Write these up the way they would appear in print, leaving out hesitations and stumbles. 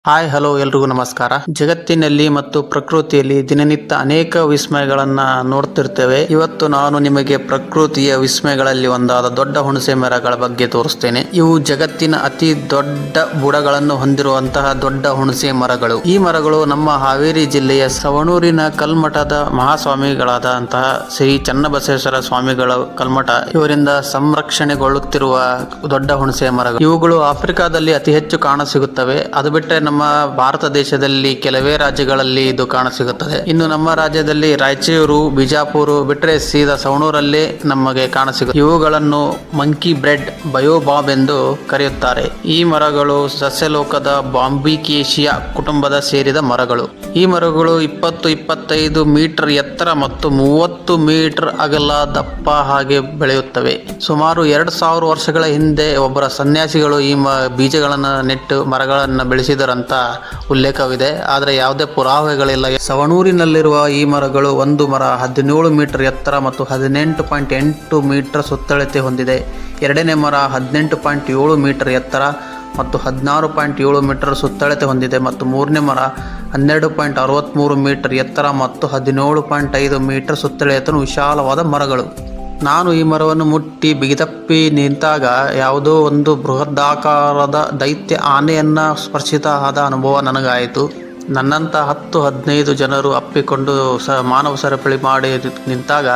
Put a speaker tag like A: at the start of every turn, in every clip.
A: Hi hello ಎಲ್ರಿಗೂ ನಮಸ್ಕಾರ. ಜಗತ್ತಿನಲ್ಲಿ ಮತ್ತು ಪ್ರಕೃತಿಯಲ್ಲಿ ದಿನನಿತ್ಯ ಅನೇಕ ವಿಸ್ಮಯಗಳನ್ನ ನೋಡ್ತಿರ್ತೇವೆ. ಇವತ್ತು ನಾನು ನಿಮಗೆ ಪ್ರಕೃತಿಯ ವಿಸ್ಮಯಗಳಲ್ಲಿ ಒಂದಾದ ದೊಡ್ಡ ಹುಣಸೆ ಮರಗಳ ಬಗ್ಗೆ ತೋರಿಸ್ತೇನೆ. ಇವು ಜಗತ್ತಿನ ಅತಿ ದೊಡ್ಡ ಬುಡಗಳನ್ನು ಹೊಂದಿರುವಂತಹ ದೊಡ್ಡ ಹುಣಸೆ ಮರಗಳು. ಈ ಮರಗಳು ನಮ್ಮ ಹಾವೇರಿ ಜಿಲ್ಲೆಯ ಸವಣೂರಿನ ಕಲ್ಮಠದ ಮಹಾಸ್ವಾಮಿಗಳಾದಂತಹ ಶ್ರೀ ಚನ್ನಬಸವೇಶ್ವರ ಸ್ವಾಮಿಗಳ ಕಲ್ಮಠ ಇವರಿಂದ ಸಂರಕ್ಷಣೆಗೊಳ್ಳುತ್ತಿರುವ ದೊಡ್ಡ ಹುಣಸೆ ಮರಗಳು. ಇವುಗಳು ಆಫ್ರಿಕಾದಲ್ಲಿ ಅತಿ ಹೆಚ್ಚು ಕಾಣಸಿಗುತ್ತವೆ. ಅದು ಬಿಟ್ಟರೆ ನಮ್ಮ ಭಾರತ ದೇಶದಲ್ಲಿ ಕೆಲವೇ ರಾಜ್ಯಗಳಲ್ಲಿ ಇದು ಕಾಣಸಿಗುತ್ತದೆ. ಇನ್ನು ನಮ್ಮ ರಾಜ್ಯದಲ್ಲಿ ರಾಯಚೂರು, ಬಿಜಾಪುರ ಬಿಟ್ಟರೆ ಸೀದಾ ಸವಣೂರಲ್ಲಿ ನಮಗೆ ಕಾಣಸಿಗುತ್ತದೆ. ಇವುಗಳನ್ನು ಮಂಕಿ ಬ್ರೆಡ್ ಬಯೋಬಾಬ್ ಎಂದು ಕರೆಯುತ್ತಾರೆ. ಈ ಮರಗಳು ಸಸ್ಯಲೋಕದ ಬಾಂಬಿಕೇಶಿಯಾ ಕುಟುಂಬದ ಸೇರಿದ ಮರಗಳು. ಈ ಮರಗಳು 20-25 ಮೀಟರ್ ಎತ್ತರ ಮತ್ತು 30 ಮೀಟರ್ ಅಗಲ ದಪ್ಪ ಹಾಗೆ ಬೆಳೆಯುತ್ತವೆ. ಸುಮಾರು 2000 ವರ್ಷಗಳ ಹಿಂದೆ ಒಬ್ಬರ ಸನ್ಯಾಸಿಗಳು ಈ ಬೀಜಗಳನ್ನು ನೆಟ್ಟು ಮರಗಳನ್ನು ಬೆಳೆಸಿದರಂತ ಉಲ್ಲೇಖವಿದೆ. ಆದರೆ ಯಾವುದೇ ಪುರಾವೆಗಳಿಲ್ಲ. ಸವಣೂರಿನಲ್ಲಿರುವ ಈ ಮರಗಳು ಒಂದು ಮರ 17 ಮೀಟರ್ ಎತ್ತರ ಮತ್ತು 18.8 ಮೀಟರ್ ಸುತ್ತಳತೆ ಹೊಂದಿದೆ. ಎರಡನೇ ಮರ 18.7 ಮೀಟರ್ ಎತ್ತರ ಮತ್ತು 16.7 ಮೀಟರ್ ಸುತ್ತಳತೆ ಹೊಂದಿದೆ ಮತ್ತು ಮೂರನೇ ಮರ 12.63 ಮೀಟರ್ ಎತ್ತರ ಮತ್ತು 17.5 ಮೀಟರ್ ಸುತ್ತಳತೆಯನ್ನು ವಿಶಾಲವಾದ ಮರಗಳು. ನಾನು ಈ ಮರವನ್ನು ಮುಟ್ಟಿ ಬಿಗಿತಪ್ಪಿ ನಿಂತಾಗ ಯಾವುದೋ ಒಂದು ಬೃಹದಾಕಾರದ ದೈತ್ಯ ಆನೆಯನ್ನು ಸ್ಪರ್ಶಿತ ಆದ ಅನುಭವ ನನಗಾಯಿತು. ನನ್ನಂಥ 10-15 ಜನರು ಅಪ್ಪಿಕೊಂಡು ಮಾನವ ಸರಪಳಿ ಮಾಡಿ ನಿಂತಾಗ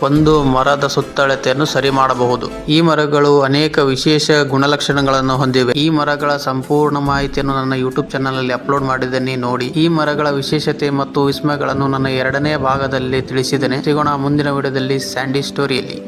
A: ಒಂದು ಮರದ ಸುತ್ತಳತೆಯನ್ನು ಸರಿ ಮಾಡಬಹುದು. ಈ ಮರಗಳು ಅನೇಕ ವಿಶೇಷ ಗುಣಲಕ್ಷಣಗಳನ್ನು ಹೊಂದಿವೆ. ಈ ಮರಗಳ ಸಂಪೂರ್ಣ ಮಾಹಿತಿಯನ್ನು ನನ್ನ ಯೂಟ್ಯೂಬ್ ಚಾನಲ್ನಲ್ಲಿ ಅಪ್ಲೋಡ್ ಮಾಡಿದ್ದೇನೆ, ನೋಡಿ. ಈ ಮರಗಳ ವಿಶೇಷತೆ ಮತ್ತು ವಿಸ್ಮಯಗಳನ್ನು ನನ್ನ 2ನೇ ಭಾಗದಲ್ಲಿ ತಿಳಿಸಿದ್ದೇನೆ. ಸಿಗೋಣ ಮುಂದಿನ ವಿಡಿಯೋದಲ್ಲಿ ಸ್ಯಾಂಡಿ ಸ್ಟೋರಿಯಲ್ಲಿ.